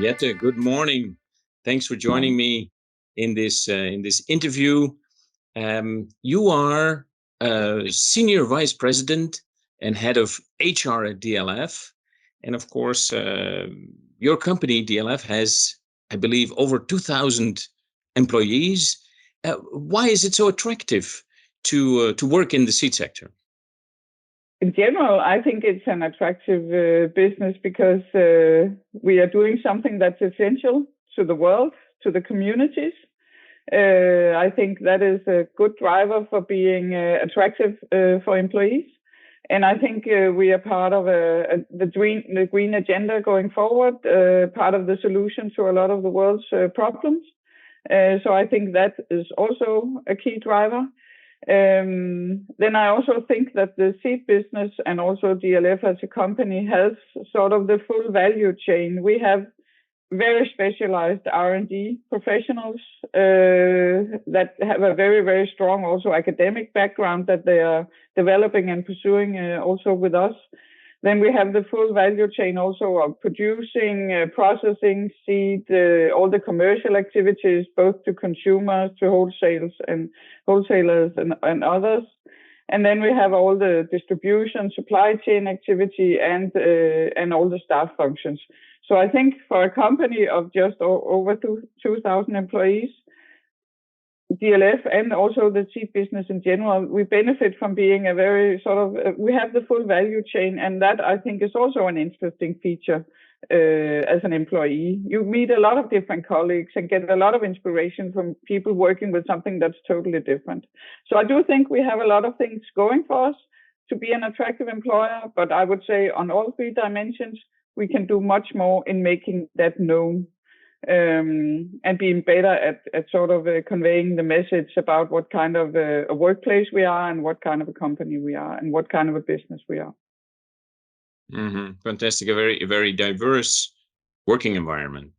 Jette, good morning. Thanks for joining me in this interview. You are Senior Vice President and Head of HR at DLF. And of course, your company, DLF, has, I believe, over 2,000 employees. Why is it so attractive to work in the seed sector? In general, I think it's an attractive business because we are doing something that's essential to the world, to the communities. I think that is a good driver for being attractive for employees. And I think we are part of the green agenda going forward, part of the solution to a lot of the world's problems. So I think that is also a key driver. Then I also think that the seed business and also DLF as a company has sort of the full value chain. We have very specialized R&D professionals that have a very, very strong also academic background that they are developing and pursuing also with us. Then we have the full value chain also of producing, processing seed, all the commercial activities, both to consumers, to wholesalers and others. And then we have all the distribution, supply chain activity, and all the staff functions. So I think for a company of just over 2,000 employees, DLF and also the seed business in general, we benefit from being a very we have the full value chain, and that I think is also an interesting feature as an employee. You meet a lot of different colleagues and get a lot of inspiration from people working with something that's totally different. So I do think we have a lot of things going for us to be an attractive employer, but I would say on all three dimensions, we can do much more in making that known. And being better at sort of conveying the message about what kind of a workplace we are and what kind of a company we are and what kind of a business we are. Mm-hmm. Fantastic. A very diverse working environment.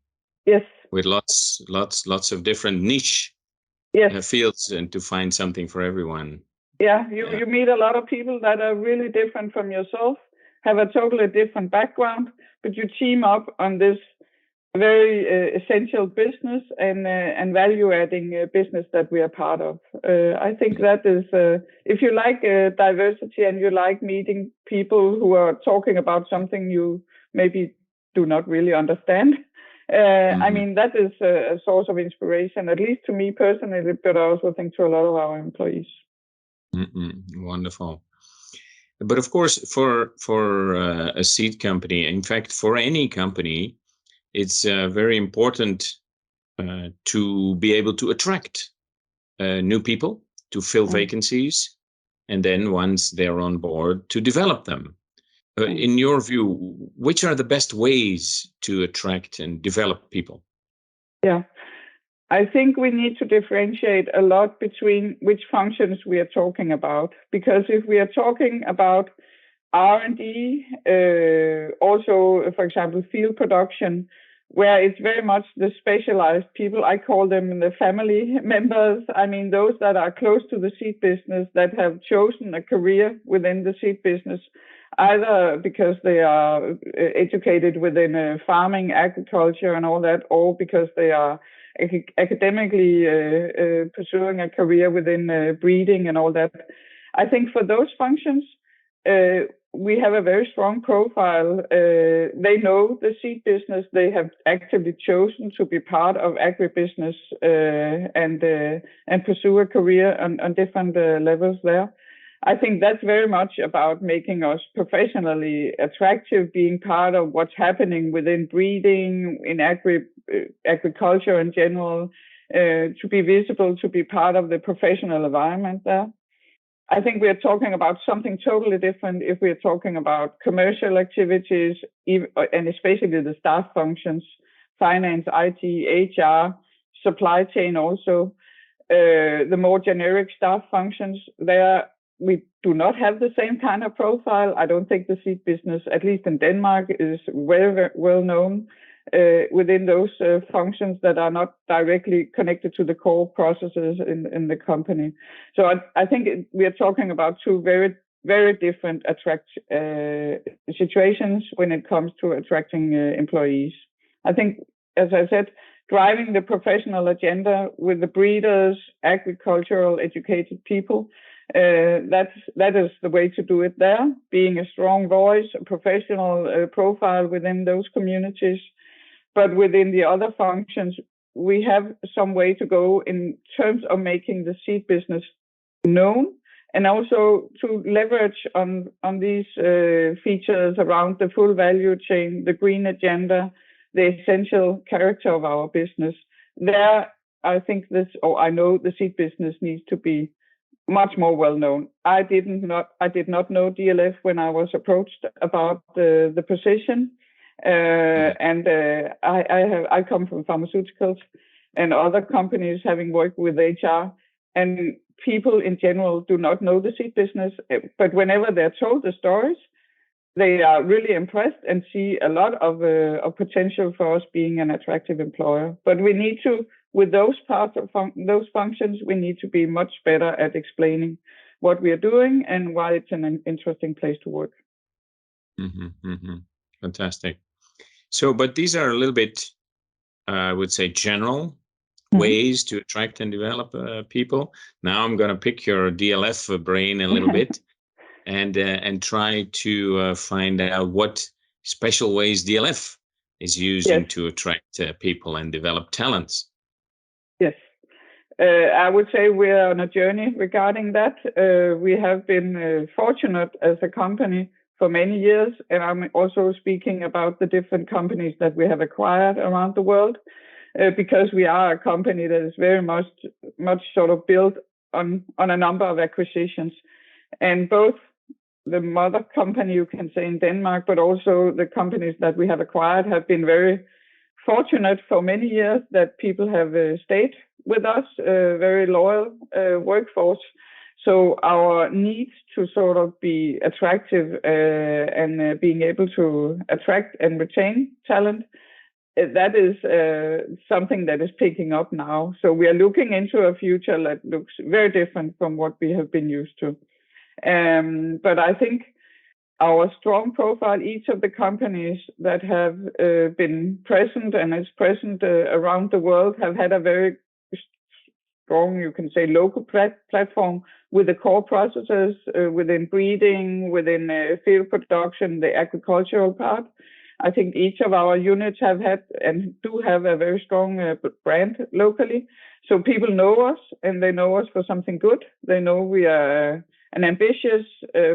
Yes. With lots of different niche fields and to find something for everyone. Yeah, you meet a lot of people that are really different from yourself, have a totally different background, but you team up on this very essential business and value-adding business that we are part of. I think that is, if you like diversity and you like meeting people who are talking about something you maybe do not really understand, I mean, that is a source of inspiration, at least to me personally, but I also think to a lot of our employees. Wonderful. But of course, for a seed company, in fact, for any company, it's very important to be able to attract new people, to fill vacancies, and then once they're on board, to develop them. In your view, which are the best ways to attract and develop people? Yeah, I think we need to differentiate a lot between which functions we are talking about, because if we are talking about R&D, also, for example, field production, where it's very much the specialized people. I call them the family members. I mean, those that are close to the seed business, that have chosen a career within the seed business, either because they are educated within farming, agriculture and all that, or because they are academically pursuing a career within breeding and all that. I think for those functions, we have a very strong profile. They know the seed business. They have actively chosen to be part of agribusiness and pursue a career on different levels there. I think that's very much about making us professionally attractive, being part of what's happening within breeding, in agriculture in general, to be visible, to be part of the professional environment there. I think we are talking about something totally different if we are talking about commercial activities, and especially the staff functions, finance, IT, HR, supply chain also. The more generic staff functions, there we do not have the same kind of profile. I don't think the seed business, at least in Denmark, is very, very well known within those functions that are not directly connected to the core processes in the company. So I think we are talking about two very, very different situations when it comes to attracting employees. I think, as I said, driving the professional agenda with the breeders, agricultural, educated people, that is the way to do it there. Being a strong voice, a professional profile within those communities. But within the other functions, we have some way to go in terms of making the seed business known, and also to leverage on these features around the full value chain, the green agenda, the essential character of our business. There, I think I know the seed business needs to be much more well known. I did not know DLF when I was approached about the position, and I come from pharmaceuticals and other companies, having worked with HR, and people in general do not know the seed business. But whenever they're told the stories, they are really impressed and see a lot of potential for us being an attractive employer. But we need to, with those parts of those functions, we need to be much better at explaining what we are doing and why it's an interesting place to work. Fantastic. So, but these are a little bit, I would say, general ways to attract and develop people. Now I'm going to pick your DLF brain a little bit and try to find out what special ways DLF is using to attract people and develop talents. Yes. I would say we're on a journey regarding that. We have been fortunate as a company for many years, and I'm also speaking about the different companies that we have acquired around the world, because we are a company that is very much sort of built on a number of acquisitions. And both the mother company, you can say, in Denmark, but also the companies that we have acquired have been very fortunate for many years that people have stayed with us, very loyal workforce. So our need to sort of be attractive and being able to attract and retain talent, that is something that is picking up now. So we are looking into a future that looks very different from what we have been used to. But I think our strong profile, each of the companies that have been present and is present around the world, have had a very strong, you can say, local platform with the core processes within breeding, within field production, the agricultural part. I think each of our units have had and do have a very strong brand locally. So people know us, and they know us for something good. They know we are an ambitious,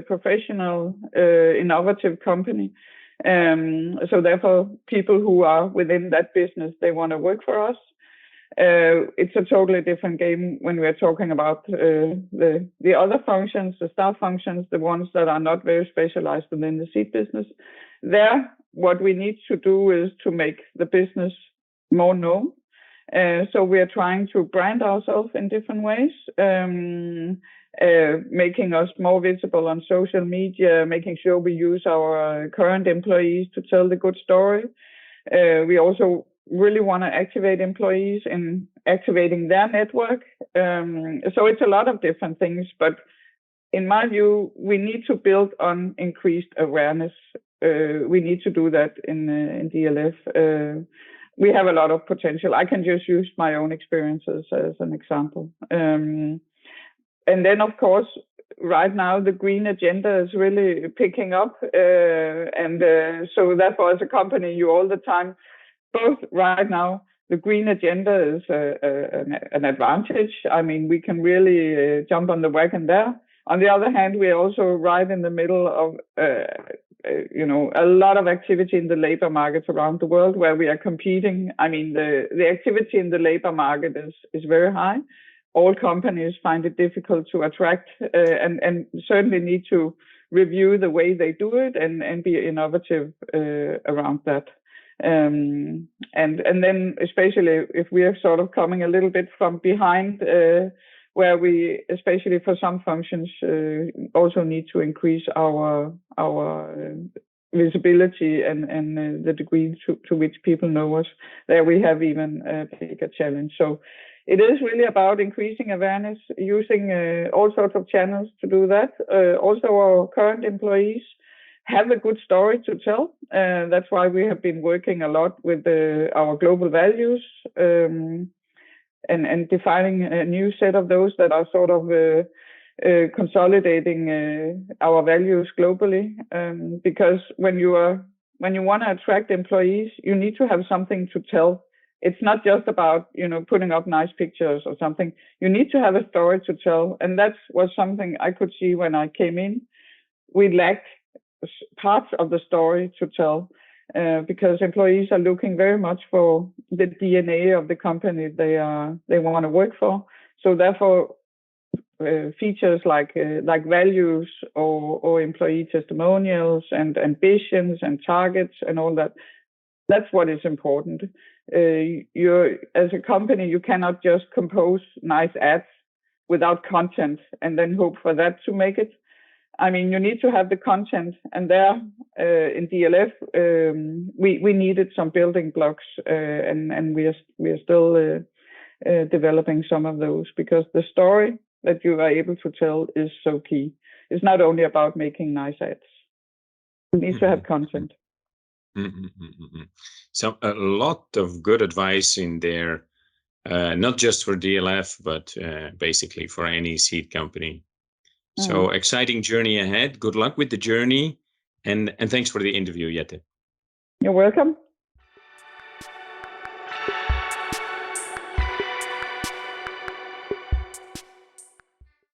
professional, innovative company. So therefore, people who are within that business, they want to work for us. It's a totally different game when we're talking about the other functions, the staff functions, the ones that are not very specialized within the seed business. There, what we need to do is to make the business more known. So we are trying to brand ourselves in different ways, making us more visible on social media, making sure we use our current employees to tell the good story. We also really want to activate employees in activating their network. So it's a lot of different things, but in my view, we need to build on increased awareness. We need to do that in DLF. We have a lot of potential. I can just use my own experiences as an example. And then, of course, right now, the green agenda is really picking up. So therefore, as a company, you all the time, both right now, the green agenda is an advantage. I mean, we can really jump on the wagon there. On the other hand, we're also right in the middle of a lot of activity in the labor markets around the world where we are competing. I mean, the activity in the labor market is very high. All companies find it difficult to attract and certainly need to review the way they do it and be innovative around that. And then especially if we are sort of coming a little bit from behind, where we, especially for some functions, also need to increase our visibility and the degree to which people know us. There we have even a bigger challenge. So it is really about increasing awareness, using all sorts of channels to do that. Also our current employees, have a good story to tell. That's why we have been working a lot with our global values and defining a new set of those that are sort of consolidating our values globally. Because when you want to attract employees, you need to have something to tell. It's not just about, putting up nice pictures or something. You need to have a story to tell. And that was something I could see when I came in. We lacked parts of the story to tell because employees are looking very much for the DNA of the company they want to work for. So therefore, features like values or employee testimonials and ambitions and targets and all that. That's what is important. As a company, you cannot just compose nice ads without content and then hope for that to make it. I mean, you need to have the content, and there in DLF, we needed some building blocks, and we are still developing some of those, because the story that you are able to tell is so key. It's not only about making nice ads. You need to have content. So a lot of good advice in there, not just for DLF, but basically for any seed company. So exciting journey ahead. Good luck with the journey, and thanks for the interview, Jette. You're welcome.